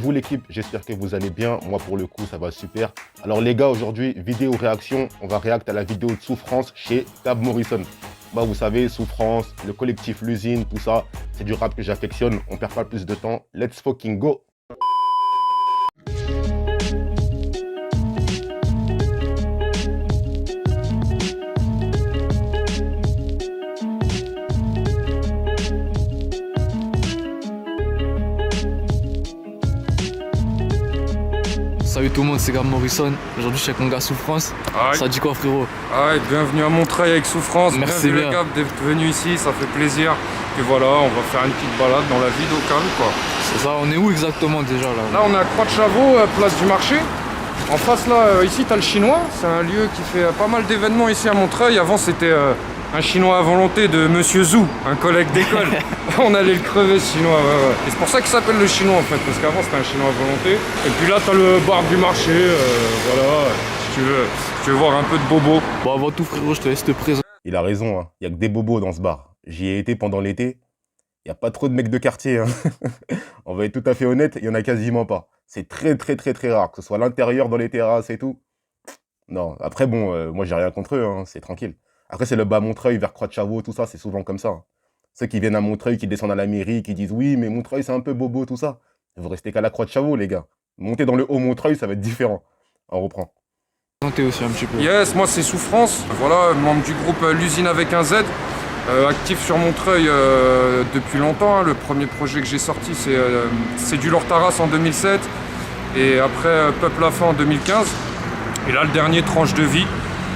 Vous l'équipe, j'espère que vous allez bien. Moi pour le coup ça va super. Alors les gars, aujourd'hui vidéo réaction, on va réacter à la vidéo de Souffrance chez Tab Morrison. Bah vous savez, Souffrance, le collectif L'Usine, tout ça, c'est du rap que j'affectionne. On perd pas plus de temps. Let's fucking go. Salut tout le monde, c'est Gab Morrison. Aujourd'hui, je suis avec mon gars Souffrance. Ça dit quoi, frérot? Bienvenue à Montreuil avec Souffrance. Merci bienvenue bien. Gab d'être venu ici, ça fait plaisir. Et voilà, on va faire une petite balade dans la ville au calme, quoi. C'est ça, on est où exactement déjà là? Là, on est à Croix-de-Chavaux, place du marché. En face, là, ici, t'as le Chinois. C'est un lieu qui fait pas mal d'événements ici à Montreuil. Avant, c'était un Chinois à volonté de Monsieur Zhou, un collègue d'école. On allait le crever, ce Chinois. Ouais. Et c'est pour ça qu'il s'appelle le Chinois, en fait, parce qu'avant, c'était un Chinois à volonté. Et puis là, t'as le bar du marché. Voilà, si tu veux voir un peu de bobo. Bon, avant tout, frérot, je te laisse te présenter. Il a raison, hein. Il n'y a que des bobos dans ce bar. J'y ai été pendant l'été. Il n'y a pas trop de mecs de quartier. Hein. On va être tout à fait honnête, il n'y en a quasiment pas. C'est très rare, que ce soit à l'intérieur, dans les terrasses et tout. Non, après bon, moi j'ai rien contre eux, hein, c'est tranquille. Après c'est le bas Montreuil vers Croix-de-Chavaux, tout ça, c'est souvent comme ça. Hein. Ceux qui viennent à Montreuil, qui descendent à la mairie, qui disent oui, mais Montreuil c'est un peu bobo, tout ça. Vous restez qu'à la Croix-de-Chavaux, les gars. Montez dans le haut Montreuil, ça va être différent. On reprend. Aussi un petit peu. Yes, moi c'est Souffrance, voilà, membre du groupe L'Usine avec un Z, actif sur Montreuil depuis longtemps. Hein. Le premier projet que j'ai sorti c'est du Lord Taras en 2007 et après Peuple à Fin en 2015. Et là le dernier Tranche de Vie.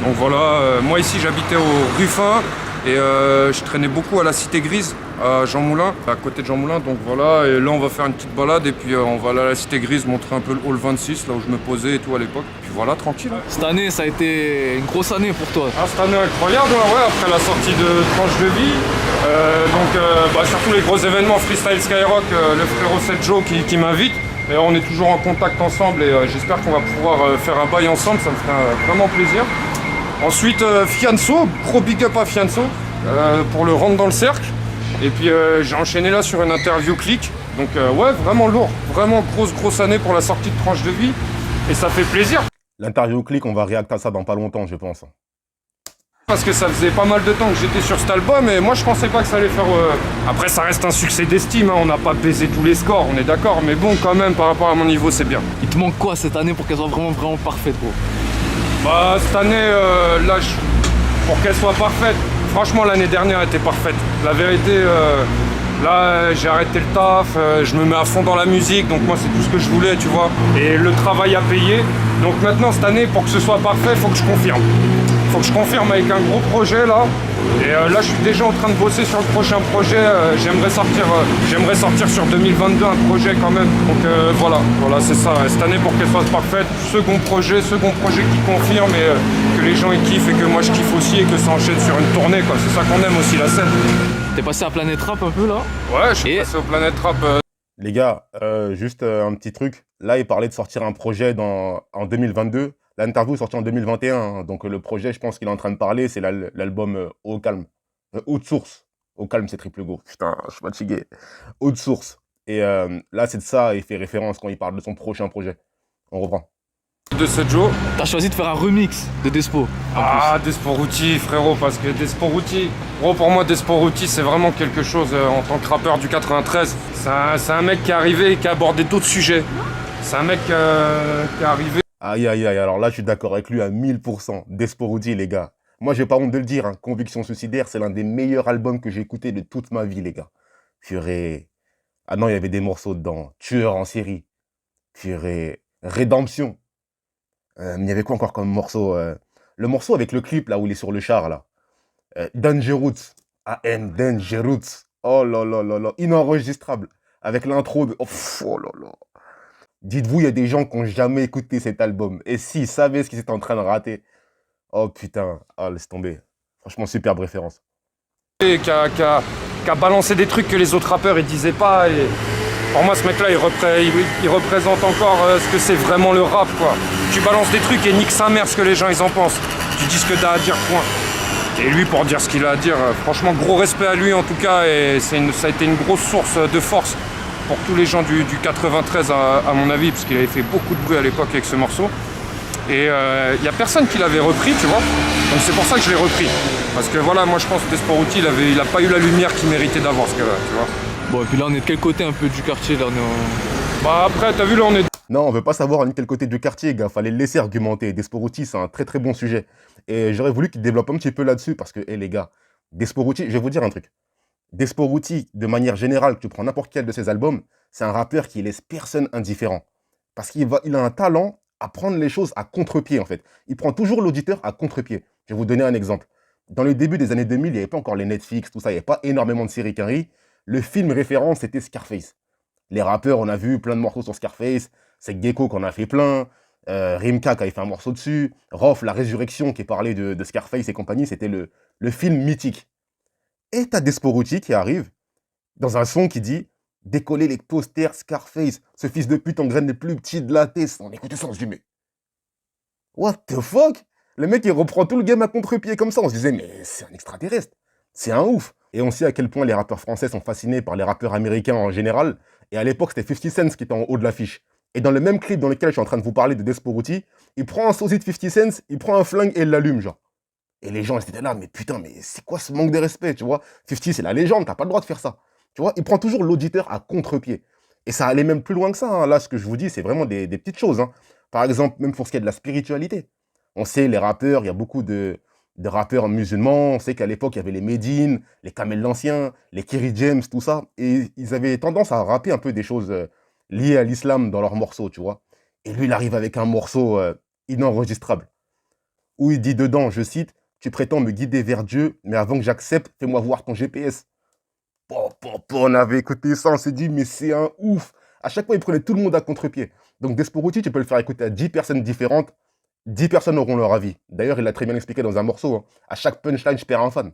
Donc voilà, moi ici j'habitais au Ruffin et je traînais beaucoup à la Cité Grise, à Jean Moulin, à côté de Jean Moulin. Donc voilà, et là on va faire une petite balade et puis on va aller à la Cité Grise montrer un peu le Hall 26, là où je me posais et tout à l'époque. Puis voilà, tranquille. Cette année, ça a été une grosse année pour toi. Ah, cette année incroyable, ouais, après la sortie de Tranche de Vie. Surtout les gros événements, Freestyle Skyrock, le frérot Seth Joe qui m'invite. Et on est toujours en contact ensemble et j'espère qu'on va pouvoir faire un bail ensemble, ça me ferait vraiment plaisir. Ensuite, Fianso, gros big up à Fianso pour le rentre dans le cercle. Et puis j'ai enchaîné là sur une interview clic. Donc ouais, vraiment lourd, vraiment grosse année pour la sortie de Tranche de Vie. Et ça fait plaisir. L'interview clic, on va réacter à ça dans pas longtemps, je pense. Parce que ça faisait pas mal de temps que j'étais sur cet album et moi je pensais pas que ça allait faire... Après ça reste un succès d'estime, hein. On n'a pas baisé tous les scores, on est d'accord, mais bon quand même par rapport à mon niveau c'est bien. Il te manque quoi cette année pour qu'elle soit vraiment parfaite, gros? Bah cette année, pour qu'elle soit parfaite, franchement l'année dernière était parfaite. La vérité, là j'ai arrêté le taf, je me mets à fond dans la musique, donc moi c'est tout ce que je voulais, tu vois. Et le travail a payé, donc maintenant cette année pour que ce soit parfait, il faut que je confirme. Faut que je confirme avec un gros projet là. Et là je suis déjà en train de bosser sur le prochain projet. J'aimerais sortir sur 2022 un projet quand même. Donc voilà c'est ça. Cette année pour qu'elle soit parfaite, second projet qui confirme et que les gens ils kiffent et que moi je kiffe aussi et que ça enchaîne sur une tournée quoi. C'est ça qu'on aime aussi la scène. T'es passé à Planète Rap un peu là? Ouais, je suis passé au Planète Rap. Les gars, juste un petit truc. Là, il parlait de sortir un projet en 2022. L'interview est sortie en 2021. Hein. Donc le projet, je pense qu'il est en train de parler, c'est l'album Au Calme. Haute Source. Au Calme, c'est triple go. Putain, je suis fatigué. Haute Source. Et là, c'est de ça, il fait référence quand il parle de son prochain projet. On reprend. De Seth Joe. T'as choisi de faire un remix de Despo. Desporuti, frérot, parce que Desporuti, gros pour moi Desporuti c'est vraiment quelque chose en tant que rappeur du 93. C'est un mec qui est arrivé et qui a abordé d'autres sujets. C'est un mec qui est arrivé. Aïe, alors là, je suis d'accord avec lui à 1000%. Desporuti, les gars. Moi, j'ai pas honte de le dire, hein. Conviction suicidaire, c'est l'un des meilleurs albums que j'ai écouté de toute ma vie, les gars. Purée. Ah non, il y avait des morceaux dedans. Tueur en série. Purée. Rédemption. Il y avait quoi encore comme morceau Le morceau avec le clip, là, où il est sur le char, là. Dangerous. AM Dangerous. Oh là là là là. Inenregistrable. Avec l'intro de... Oh là là. Dites-vous, il y a des gens qui n'ont jamais écouté cet album. Et s'ils savaient ce qu'ils étaient en train de rater. Oh putain, laisse tomber. Franchement, superbe référence. Qui a balancé des trucs que les autres rappeurs ils disaient pas. Et pour moi, ce mec-là, il représente encore ce que c'est vraiment le rap, quoi. Tu balances des trucs et nique sa mère ce que les gens ils en pensent. Tu dis ce que t'as à dire, point. Et lui, pour dire ce qu'il a à dire, franchement, gros respect à lui en tout cas. Et ça a été une grosse source de force pour tous les gens du 93 à mon avis, parce qu'il avait fait beaucoup de bruit à l'époque avec ce morceau. Et il n'y a personne qui l'avait repris, tu vois. Donc c'est pour ça que je l'ai repris. Parce que voilà, moi je pense que Desporuti, il a pas eu la lumière qu'il méritait d'avoir, ce gars-là, tu vois. Bon, et puis là, on est de quel côté un peu du quartier là, on est en... Bah après, t'as vu, là on est... Non, on veut pas savoir ni quel côté du quartier, gars. Fallait le laisser argumenter. Desporuti, c'est un très très bon sujet. Et j'aurais voulu qu'il développe un petit peu là-dessus parce que, les gars, Desporuti, je vais vous dire un truc. Desporuti, de manière générale, que tu prends n'importe quel de ses albums, c'est un rappeur qui laisse personne indifférent. Parce il a un talent à prendre les choses à contre-pied, en fait. Il prend toujours l'auditeur à contre-pied. Je vais vous donner un exemple. Dans le début des années 2000, il n'y avait pas encore les Netflix, tout ça, il n'y avait pas énormément de séries qui arrivent. Le film référence, c'était Scarface. Les rappeurs, on a vu plein de morceaux sur Scarface. C'est Gecko qu'on a fait plein. Rimka qui avait fait un morceau dessus. Rof, La Résurrection, qui parlait de Scarface et compagnie, c'était le film mythique. Et t'as Desporuti qui arrive dans un son qui dit « Décoller les posters Scarface, ce fils de pute en graine les plus petits de la tête. » On écoutait ça, on se dit « Mais what the fuck ?» Le mec, il reprend tout le game à contre-pied comme ça. On se disait « Mais c'est un extraterrestre. C'est un ouf. » Et on sait à quel point les rappeurs français sont fascinés par les rappeurs américains en général. Et à l'époque, c'était 50 Cent qui était en haut de l'affiche. Et dans le même clip dans lequel je suis en train de vous parler de Desporuti, il prend un sosie de 50 Cent, il prend un flingue et il l'allume, genre. Et les gens, ils étaient là, mais putain, mais c'est quoi ce manque de respect, tu vois? 50, c'est la légende, t'as pas le droit de faire ça. Tu vois, il prend toujours l'auditeur à contre-pied. Et ça allait même plus loin que ça, hein. Là, ce que je vous dis, c'est vraiment des petites choses, hein. Par exemple, même pour ce qui est de la spiritualité. On sait, les rappeurs, il y a beaucoup de rappeurs musulmans. On sait qu'à l'époque, il y avait les Médine, les Kamel l'Ancien, les Kerry James, tout ça. Et ils avaient tendance à rapper un peu des choses liées à l'islam dans leurs morceaux, tu vois. Et lui, il arrive avec un morceau inenregistrable, où il dit dedans, je cite, « Tu prétends me guider vers Dieu, mais avant que j'accepte, fais-moi voir ton GPS. » On avait écouté ça, on s'est dit, mais c'est un ouf. À chaque fois, il prenait tout le monde à contre-pied. Donc Desporuti, tu peux le faire écouter à 10 personnes différentes, 10 personnes auront leur avis. D'ailleurs, il l'a très bien expliqué dans un morceau, hein. À chaque punchline, je perds un fan.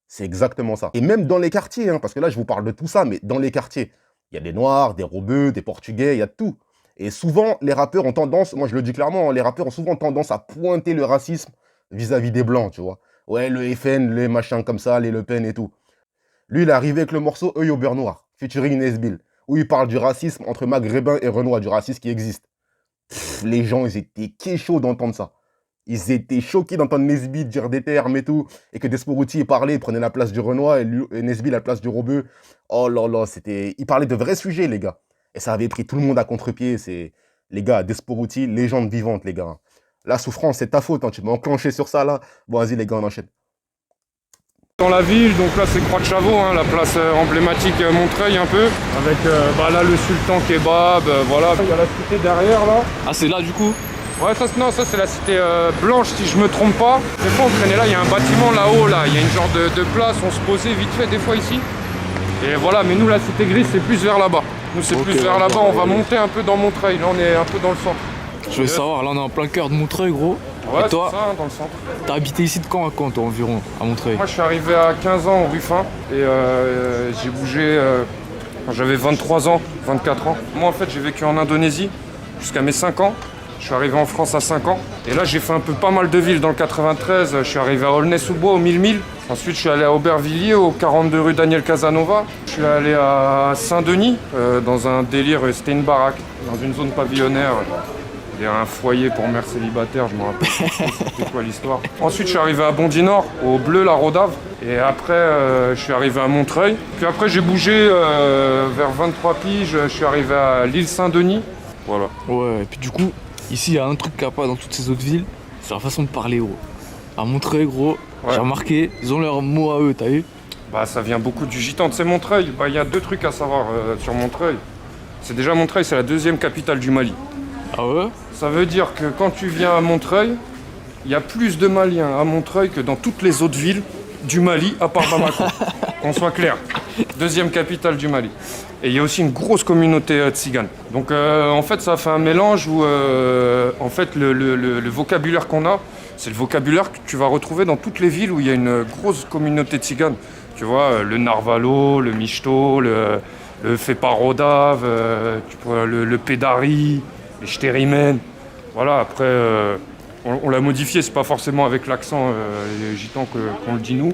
C'est exactement ça. Et même dans les quartiers, hein, parce que là, je vous parle de tout ça, mais dans les quartiers, il y a des Noirs, des Rebeux, des Portugais, il y a tout. Et souvent, les rappeurs ont tendance, moi je le dis clairement, hein, les rappeurs ont souvent tendance à pointer le racisme vis-à-vis des Blancs, tu vois. Ouais, le FN, les machins comme ça, les Le Pen et tout. Lui, il est arrivé avec le morceau Œil au beurre noir, featuring Nesbill, où il parle du racisme entre Maghrébins et Renois, du racisme qui existe. Les gens, ils étaient chauds d'entendre ça. Ils étaient choqués d'entendre Nesbill dire des termes et tout, et que Desporuti parlait, il prenait la place du Renoir et Nesbill la place du Rebeu. Oh là là, c'était... Il parlait de vrais sujets, les gars. Et ça avait pris tout le monde à contre-pied. C'est... Les gars, Desporuti, légende vivante, les gars. La souffrance, c'est ta faute, hein. Tu m'as enclenché sur ça, là. Bon, vas-y, les gars, on enchaîne. Dans la ville, donc là c'est Croix de Chavaux, hein, la place emblématique Montreuil un peu, avec là le Sultan Kebab, voilà. Il y a la cité derrière là. Ah, c'est là du coup? Ouais, ça c'est la cité blanche si je me trompe pas. Des fois on traînait là, il y a un bâtiment là-haut, là, il y a une genre de place, on se posait vite fait des fois ici. Et voilà, mais nous la cité grise c'est plus vers là-bas. Nous c'est plus vers là-bas, on va monter un peu dans Montreuil, là on est un peu dans le centre. Je veux savoir, là on est en plein cœur de Montreuil, gros. Ouais, et toi, c'est ça, hein, dans le centre. t'as habité ici de quand à quand, toi, environ, à Montreuil? Moi je suis arrivé à 15 ans au Ruffin et j'ai bougé quand j'avais 23 ans, 24 ans. Moi en fait j'ai vécu en Indonésie jusqu'à mes 5 ans. Je suis arrivé en France à 5 ans. Et là j'ai fait un peu pas mal de villes dans le 93. Je suis arrivé à Aulnay-sous-Bois au 1000. Ensuite je suis allé à Aubervilliers au 42 rue Daniel Casanova. Je suis allé à Saint-Denis dans un délire, c'était une baraque, dans une zone pavillonnaire. Il y a un foyer pour mères célibataires, je me rappelle c'était quoi l'histoire. Ensuite je suis arrivé à Bondy-Nord, au Bleu, la Rodave. Et après je suis arrivé à Montreuil. Puis après j'ai bougé vers 23 piges, je suis arrivé à l'île Saint-Denis. Voilà. Ouais, et puis du coup, ici il y a un truc qu'il n'y a pas dans toutes ces autres villes, c'est leur façon de parler, gros. À Montreuil, gros, ouais. J'ai remarqué, ils ont leurs mots à eux, t'as vu? Bah ça vient beaucoup du gitan, tu sais Montreuil, bah il y a 2 trucs à savoir sur Montreuil. C'est déjà Montreuil, c'est la 2e capitale du Mali. Ah ouais? Ça veut dire que quand tu viens à Montreuil, il y a plus de Maliens à Montreuil que dans toutes les autres villes du Mali, à part Bamako. Qu'on soit clair. 2e capitale du Mali. Et il y a aussi une grosse communauté tzigane. Donc en fait, ça fait un mélange où en fait, le vocabulaire qu'on a, c'est le vocabulaire que tu vas retrouver dans toutes les villes où il y a une grosse communauté tzigane. Tu vois, le narvalo, le michto, le feparodave, le pédari, les shtérimen. Voilà, après, on l'a modifié, c'est pas forcément avec l'accent gitan qu'on le dit nous.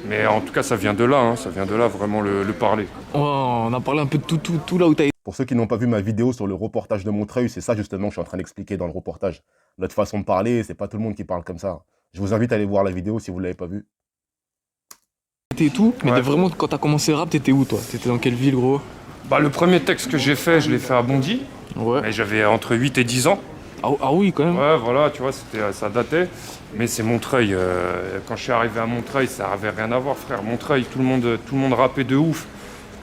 Mais en tout cas, ça vient de là, ça vient de là vraiment le parler. Ouais, on a parlé un peu de tout là où t'as été. Pour ceux qui n'ont pas vu ma vidéo sur le reportage de Montreuil, c'est ça justement que je suis en train d'expliquer dans le reportage. Notre façon de parler, c'est pas tout le monde qui parle comme ça. Je vous invite à aller voir la vidéo si vous ne l'avez pas vue. Et tout, mais Ouais. vraiment, quand t'as commencé le rap, t'étais où toi? T'étais dans quelle ville, gros? Bah, le premier texte que j'ai fait, je l'ai fait à Bondy. Ouais. Et j'avais entre 8 et 10 ans. Ah oui, quand même. Ouais, voilà, tu vois, ça datait. Mais c'est Montreuil. Quand je suis arrivé à Montreuil, ça avait rien à voir, frère. Montreuil, tout le monde rappait de ouf.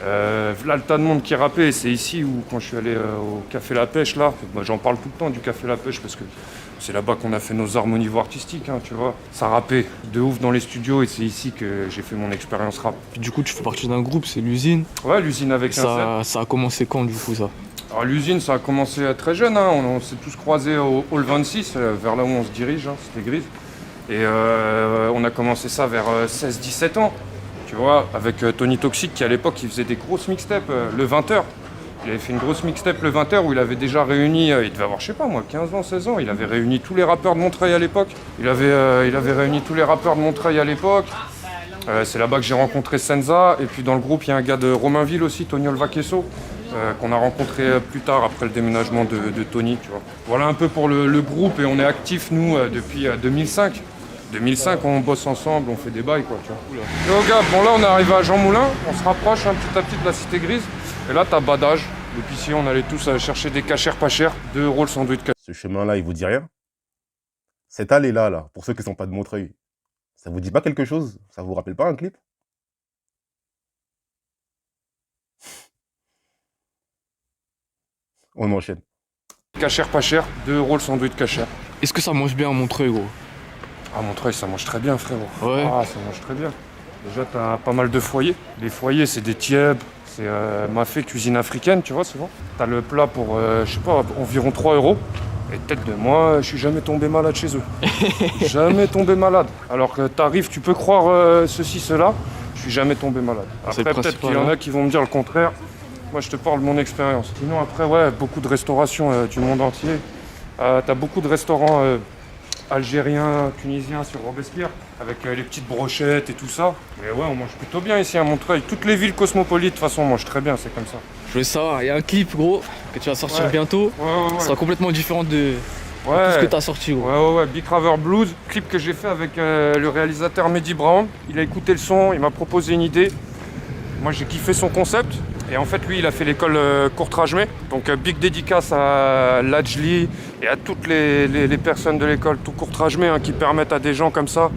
Là, le tas de monde qui rappait, c'est ici où, quand je suis allé au Café La Pêche, là, bah, j'en parle tout le temps du Café La Pêche parce que c'est là-bas qu'on a fait nos armes au niveau artistique, tu vois. Ça rappait de ouf dans les studios et c'est ici que j'ai fait mon expérience rap. Puis du coup, tu fais partie d'un groupe, c'est l'usine. Ouais, l'usine avec un Z. Ça a commencé quand, du coup, ça? Alors l'usine, ça a commencé très jeune, on s'est tous croisés au Hall 26, vers là où on se dirige, c'était Grise. Et on a commencé ça vers 16-17 ans, tu vois, avec Tony Toxic qui à l'époque il faisait des grosses mixtapes, le 20h. Il avait fait une grosse mixtape le 20h où il avait déjà réuni, il devait avoir, je sais pas moi, 15 ans, 16 ans, il avait réuni tous les rappeurs de Montreuil à l'époque. Il avait réuni tous les rappeurs de Montreuil à l'époque. C'est là-bas que j'ai rencontré Senza, et puis dans le groupe il y a un gars de Romainville aussi, Tony Olvaquesso, qu'on a rencontré plus tard après le déménagement de Tony, tu vois. Voilà un peu pour le groupe, et on est actifs nous depuis 2005. 2005 on bosse ensemble, on fait des bails quoi, tu vois. Yo gars, bon là on est arrivé à Jean Moulin, on se rapproche petit à petit de la Cité Grise, et là t'as badage. Depuis ici on allait tous chercher des cachères pas chères, 2 € le sandwich. Ce chemin-là, il vous dit rien? Cette allée-là, là, pour ceux qui ne sont pas de Montreuil, ça vous dit pas quelque chose? Ça vous rappelle pas un clip? On enchaîne. Cachère pas chère, 2 € le sandwich cachère. Est-ce que ça mange bien à Montreuil, gros? Ah Montreuil ça mange très bien frérot. Ouais. Ah ça mange très bien. Déjà t'as pas mal de foyers. Les foyers c'est des tiebs, c'est mafé cuisine africaine tu vois souvent. T'as le plat pour je sais pas environ 3 €. Et tête de moi, je suis jamais tombé malade chez eux. Jamais tombé malade. Alors que t'arrives, tu peux croire ceci, cela, je suis jamais tombé malade. C'est Après le peut-être principal, qu'il y en hein. a qui vont me dire le contraire. Moi je te parle de mon expérience. Sinon après ouais, beaucoup de restauration du monde entier. T'as beaucoup de restaurants algériens, tunisiens sur Robespierre, avec les petites brochettes et tout ça. Mais ouais, on mange plutôt bien ici à Montreuil. Toutes les villes cosmopolites, de toute façon, on mange très bien, c'est comme ça. Je voulais savoir, il y a un clip, gros, que tu vas sortir Ouais. bientôt. Ouais. Ça sera complètement différent de tout ce que t'as sorti, gros. Ouais, Big Raver Blues, clip que j'ai fait avec le réalisateur Mehdi Brown. Il a écouté le son, il m'a proposé une idée. Moi j'ai kiffé son concept. Et en fait lui il a fait l'école Courtrajmé. Donc big dédicace à Lajli et à toutes les personnes de l'école tout Courtrajmé qui permettent à des gens comme ça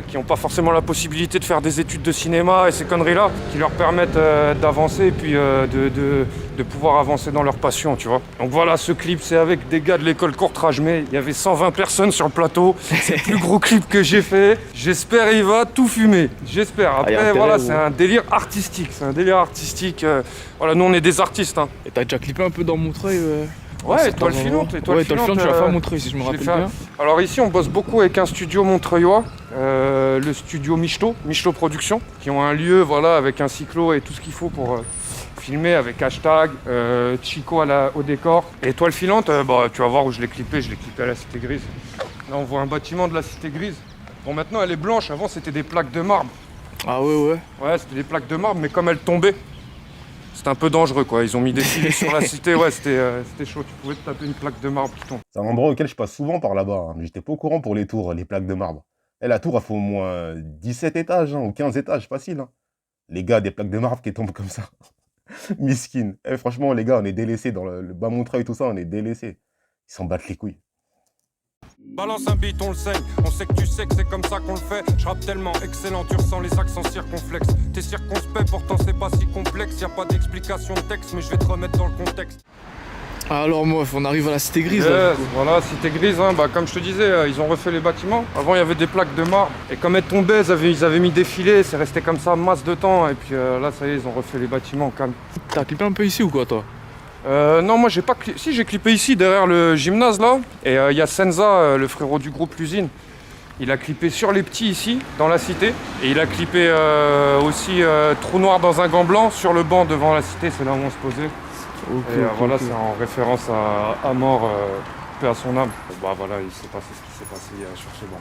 qui n'ont pas forcément la possibilité de faire des études de cinéma et ces conneries-là, qui leur permettent d'avancer et puis de pouvoir avancer dans leur passion, tu vois. Donc voilà, ce clip, c'est avec des gars de l'école Courtrajmé. Il y avait 120 personnes sur le plateau. C'est le plus gros clip que j'ai fait. J'espère il va tout fumer. J'espère. y a Après, intérêt, voilà, gros. c'est un délire artistique. C'est un délire artistique. Voilà, nous, on est des artistes. Hein. Et t'as déjà clippé un peu dans Montreuil? Ouais, c'est étoile pas filante. vraiment- Étoile Ouais, étoile filante, tu l'as fait à Montreuil, si je me je l'ai rappelle fait à- bien. Alors ici, on bosse beaucoup avec un studio montreuillois, le studio Michto Productions, qui ont un lieu, voilà, avec un cyclo et tout ce qu'il faut pour filmer avec hashtag, Chico au décor. Et étoile filante, tu vas voir où je l'ai clippé à la Cité Grise. Là, on voit un bâtiment de la Cité Grise. Bon, maintenant, elle est blanche. Avant, c'était des plaques de marbre. Ah ouais. Ouais, c'était des plaques de marbre, mais comme elles tombaient, c'était un peu dangereux, quoi. Ils ont mis des filets sur la cité, ouais, c'était chaud. Tu pouvais te taper une plaque de marbre qui tombe. C'est un endroit auquel je passe souvent par là-bas, mais j'étais pas au courant pour les tours, les plaques de marbre. Et la tour, elle fait au moins 17 étages, ou 15 étages, facile. Les gars, des plaques de marbre qui tombent comme ça. Miskin. Franchement, les gars, on est délaissés dans le bas Montreuil, tout ça, on est délaissés. Ils s'en battent les couilles. Balance un beat, on le saigne. On sait que tu sais que c'est comme ça qu'on le fait. Je rappe tellement excellent, tu ressens les accents circonflexes. T'es circonspect, pourtant c'est pas si complexe. Y a pas d'explication de texte, mais je vais te remettre dans le contexte. Alors moi, on arrive à la Cité Grise là. Yes, voilà, Cité Grise, comme je te disais, ils ont refait les bâtiments. Avant, il y avait des plaques de marbre. Et comme elles tombaient, ils avaient mis des filets. C'est resté comme ça masse de temps. Et puis là, ça y est, ils ont refait les bâtiments calme. T'as clippé un peu ici ou quoi, toi? Non, moi j'ai pas clippé. Si, j'ai clippé ici derrière le gymnase là. Et il y a Senza, le frérot du groupe L'Usine. Il a clippé sur les petits ici, dans la cité. Et il a clippé aussi Trou Noir dans un gant blanc sur le banc devant la cité. C'est là où on se posait. Ok, Et ok, voilà, ok. c'est en référence à mort, paix à son âme. Voilà, il s'est passé ce qui s'est passé sur ce banc.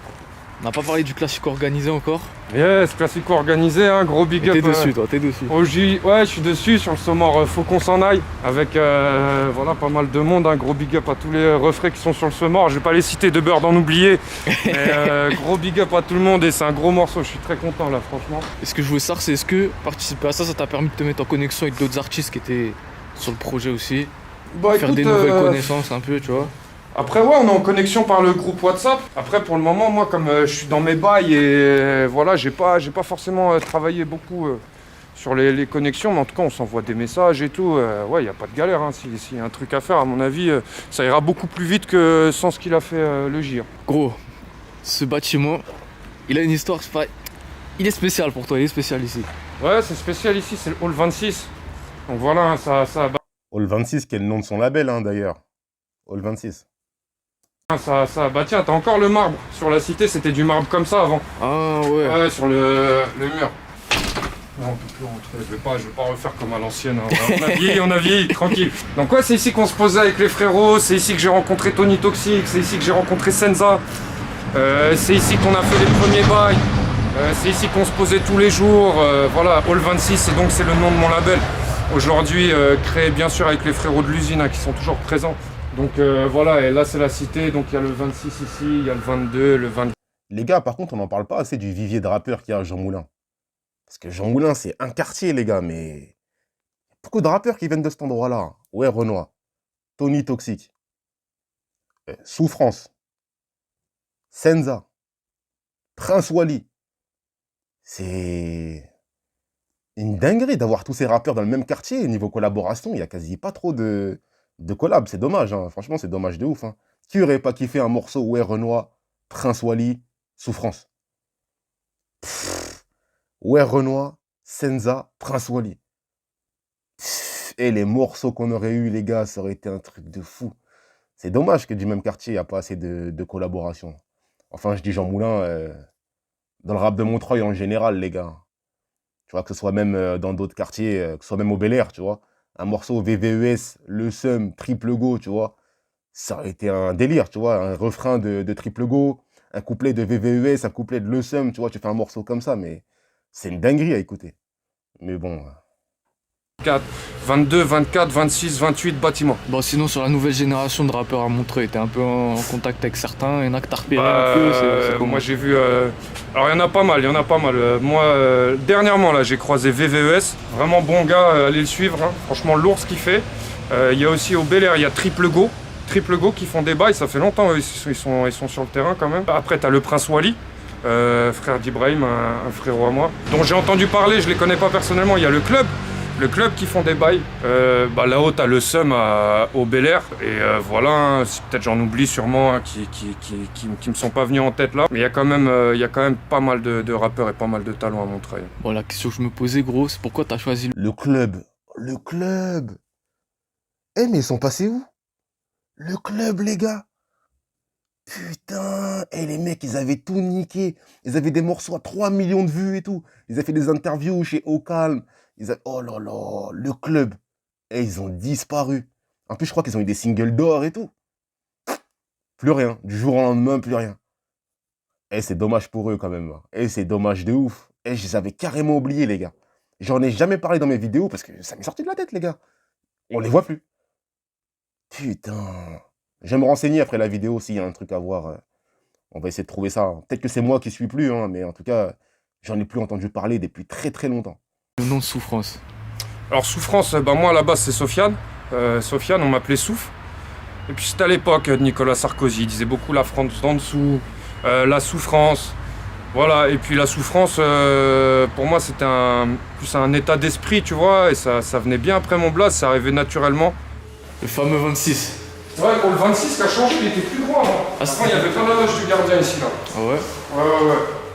On n'a pas parlé du classique organisé encore. Yes, classique organisé, hein, gros big Mais up. t'es dessus, toi, t'es dessus. Au J, ouais, je suis dessus sur le Saumur, faut qu'on s'en aille. Avec voilà, pas mal de monde, hein, gros big up à tous les refrains qui sont sur le Saumur. Je vais pas les citer de beurre d'en oublier. Mais gros big up à tout le monde et c'est un gros morceau, je suis très content là, franchement. Et ce que je voulais savoir, c'est est-ce que participer à ça, ça t'a permis de te mettre en connexion avec d'autres artistes qui étaient sur le projet aussi? Bah, Faire écoute, des nouvelles connaissances un peu, tu vois. Après ouais, on est en connexion par le groupe WhatsApp. Après pour le moment, moi comme je suis dans mes bails et voilà, j'ai pas forcément travaillé beaucoup sur les connexions, mais en tout cas on s'envoie des messages et tout. Ouais, il n'y a pas de galère, hein. S'il y a un truc à faire, à mon avis, ça ira beaucoup plus vite que sans ce qu'il a fait le J. Gros, ce bâtiment, il a une histoire, c'est pas... Il est spécial pour toi, il est spécial ici. Ouais, c'est spécial ici, c'est le Hall 26. Donc voilà, hein, ça Hall 26, qui est le nom de son label, hein, d'ailleurs. Hall 26. bah tiens, t'as encore le marbre. Sur la cité, c'était du marbre comme ça avant. Ah ouais. Ouais, sur le mur. Non, on peut plus rentrer. Je vais pas refaire comme à l'ancienne. Hein. On a vieilli, tranquille. Donc ouais, c'est ici qu'on se posait avec les frérots. C'est ici que j'ai rencontré Tony Toxic. C'est ici que j'ai rencontré Senza. C'est ici qu'on a fait les premiers bails. C'est ici qu'on se posait tous les jours. Voilà, Hall 26, et donc c'est le nom de mon label. Aujourd'hui, créé bien sûr avec les frérots de l'usine, hein, qui sont toujours présents. Donc voilà, et là c'est la cité, donc il y a le 26 ici, il y a le 22, le 24. Les gars, par contre, on n'en parle pas assez du vivier de rappeurs qu'il y a à Jean Moulin. Parce que Jean Moulin, c'est un quartier, les gars, mais... Il y a beaucoup de rappeurs qui viennent de cet endroit-là. Ouais, Renoir, Tony Toxic, Souffrance, Senza, Prince Wally. C'est une dinguerie d'avoir tous ces rappeurs dans le même quartier. Niveau collaboration, il n'y a quasi pas trop de collab. C'est dommage, hein. Franchement, c'est dommage de ouf. Hein. Qui aurait pas kiffé un morceau Ouais Renoir, Prince Wally, Souffrance? Ouais Renoir, Senza, Prince Wally. Et les morceaux qu'on aurait eu, les gars, ça aurait été un truc de fou. C'est dommage que du même quartier, il n'y a pas assez de collaboration. Enfin, je dis Jean Moulin, dans le rap de Montreuil en général, les gars. Tu vois, que ce soit même dans d'autres quartiers, que ce soit même au Bel Air, tu vois. Un morceau VVES, Le Seum, Triple Go, tu vois. Ça aurait été un délire, tu vois. Un refrain de Triple Go, un couplet de VVES, un couplet de Le Seum, tu vois. Tu fais un morceau comme ça, mais c'est une dinguerie à écouter. Mais bon... 22, 24, 26, 28 bâtiments. Bon, sinon, sur la nouvelle génération de rappeurs à Montreuil, t'es un peu en contact avec certains, il y en a que t'as repéré un peu, c'est comment? Moi j'ai vu... Alors il y en a pas mal, moi, dernièrement, là, j'ai croisé VVES. Vraiment bon gars, allez le suivre. Hein. Franchement, lourd ce qu'il fait. Il y a aussi au Bel Air, il y a Triple Go. Triple Go qui font des bails, ça fait longtemps, ils sont sur le terrain quand même. Après, t'as le Prince Wally. Frère d'Ibrahim, un frérot à moi, dont j'ai entendu parler, je les connais pas personnellement. Il y a le club qui font des bails. Là-haut, t'as le Seum au Bel Air. Et voilà, hein, peut-être j'en oublie sûrement, hein, qui me sont pas venus en tête là. Mais il y a quand même pas mal de rappeurs et pas mal de talents à Montreuil. Bon, la question que je me posais, gros, c'est pourquoi t'as choisi Le club. Eh, mais ils sont passés où? Le club, les gars. Putain, les mecs, ils avaient tout niqué. Ils avaient des morceaux à 3 millions de vues et tout. Ils avaient fait des interviews chez Au Calme. Oh là là, le club. Ils ont disparu. En plus, je crois qu'ils ont eu des singles d'or et tout. Plus rien. Du jour au lendemain, plus rien. C'est dommage pour eux quand même. C'est dommage de ouf. Je les avais carrément oubliés, les gars. J'en ai jamais parlé dans mes vidéos parce que ça m'est sorti de la tête, les gars. On les voit plus. Putain. Je vais me renseigner après la vidéo s'il y a un truc à voir. On va essayer de trouver ça. Peut-être que c'est moi qui suis plus, hein, mais en tout cas, j'en ai plus entendu parler depuis très très longtemps. le nom de Souffrance? Alors Souffrance, moi à la base c'est Sofiane. Sofiane, on m'appelait Souf. Et puis c'était à l'époque de Nicolas Sarkozy, il disait beaucoup la France d'en dessous, la souffrance. Voilà, et puis la souffrance, pour moi c'était plus un état d'esprit, tu vois, et ça venait bien après mon blaze, ça arrivait naturellement. Le fameux 26. Ouais, pour le 26 qui a changé, il était plus droit. Hein. Avant, il y avait pas la loge du gardien ici, là. Ah ouais? Ouais.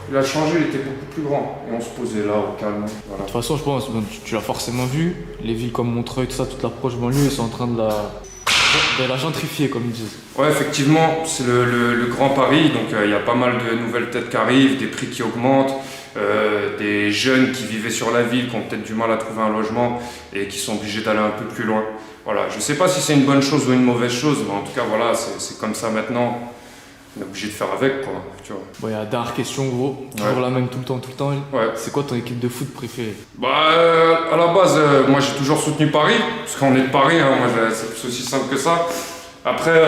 Il a changé, il était beaucoup plus grand. Et on se posait là, au calme. Voilà. De toute façon, je pense, tu l'as forcément vu, les villes comme Montreuil, tout ça, toute l'approche banlieue, ils sont en train de la gentrifier, comme ils disent. Ouais, effectivement, c'est le Grand Paris, donc il y a pas mal de nouvelles têtes qui arrivent, des prix qui augmentent, des jeunes qui vivaient sur la ville, qui ont peut-être du mal à trouver un logement et qui sont obligés d'aller un peu plus loin. Voilà, je sais pas si c'est une bonne chose ou une mauvaise chose, mais en tout cas, voilà, c'est comme ça maintenant. On est obligé de faire avec, quoi, tu vois. Bon, il y a la dernière question, gros. Toujours la même tout le temps, tout le temps. Ouais. C'est quoi ton équipe de foot préférée? Bah, à la base, moi j'ai toujours soutenu Paris, parce qu'on est de Paris, hein, moi c'est plus aussi simple que ça. Après,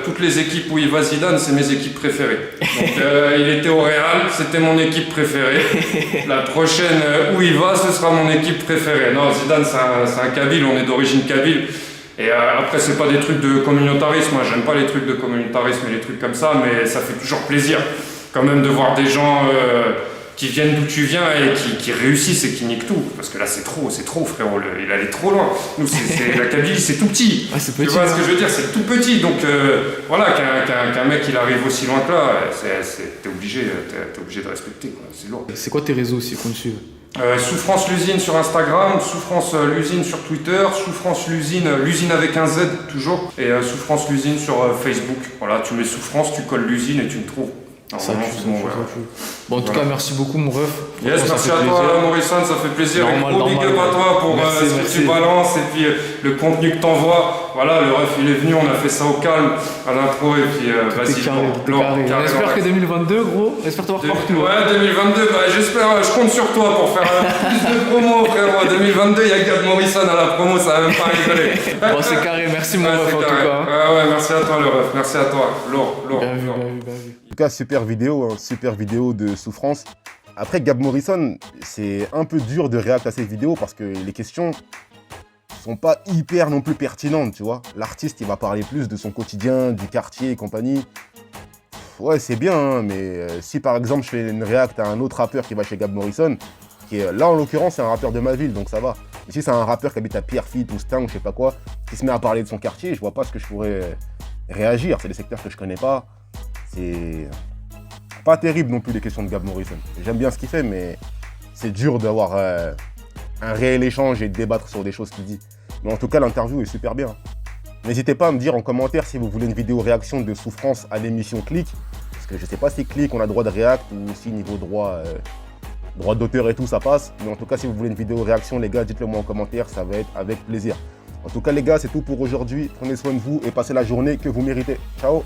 toutes les équipes où il va Zidane, c'est mes équipes préférées. Donc il était au Real, c'était mon équipe préférée. La prochaine où il va, ce sera mon équipe préférée. Non, Zidane c'est un Kabyle, on est d'origine Kabyle. Et après, c'est pas des trucs de communautarisme, moi j'aime pas les trucs de communautarisme et les trucs comme ça, mais ça fait toujours plaisir quand même de voir des gens qui viennent d'où tu viens et qui réussissent et qui niquent tout. Parce que là, c'est trop, frérot. Il allait trop loin. Nous, la Kabylie, c'est tout petit. Ouais, c'est petit. Tu vois ce que je veux dire? C'est tout petit. Donc, voilà, qu'un mec, il arrive aussi loin que là, t'es obligé de respecter, quoi. C'est lourd. C'est quoi tes réseaux aussi qu'on te suive? Souffrance l'usine sur Instagram, Souffrance l'usine sur Twitter, Souffrance l'usine avec un Z toujours, et Souffrance l'usine sur Facebook. Voilà, tu mets Souffrance, tu colles l'usine et tu me trouves. Ça bon, en tout cas, merci beaucoup, mon ref. Yes, merci à toi, Morrison, ça fait plaisir. Et gros big up à toi pour ce que tu balances et puis le contenu que t'envoies. Voilà, le ref il est venu, on a fait ça au calme à l'intro et puis vas-y, J'espère que 2022, gros, j'espère te voir partout. Ouais, 2022, bah, j'espère, je compte sur toi pour faire plus de promos, frérot. 2022, il y a Gab Morrison à la promo, ça va même pas rigoler. Bon, c'est carré, merci mon ref en tout cas. Ouais, merci à toi, le ref, merci à toi. Lourd. Bien vu. En tout cas, super vidéo de Souffrance. Après, Gab Morrison, c'est un peu dur de réagir à ces vidéos parce que les questions sont pas hyper non plus pertinentes, tu vois. L'artiste, il va parler plus de son quotidien, du quartier et compagnie. Ouais, c'est bien, hein, mais si par exemple je fais une réact à un autre rappeur qui va chez Gab Morrison, qui est, là en l'occurrence c'est un rappeur de ma ville, donc ça va. Mais si c'est un rappeur qui habite à Pierrefitte ou Stein ou je sais pas quoi, qui se met à parler de son quartier, je vois pas ce que je pourrais réagir. C'est des secteurs que je connais pas. C'est pas terrible non plus les questions de Gab Morrison. J'aime bien ce qu'il fait, mais c'est dur d'avoir un réel échange et de débattre sur des choses qu'il dit. Mais en tout cas, l'interview est super bien. N'hésitez pas à me dire en commentaire si vous voulez une vidéo réaction de Souffrance à l'émission Click. Parce que je sais pas si Click on a droit de react ou si niveau droit d'auteur et tout ça passe. Mais en tout cas, si vous voulez une vidéo réaction, les gars, dites-le moi en commentaire, ça va être avec plaisir. En tout cas, les gars, c'est tout pour aujourd'hui. Prenez soin de vous et passez la journée que vous méritez. Ciao!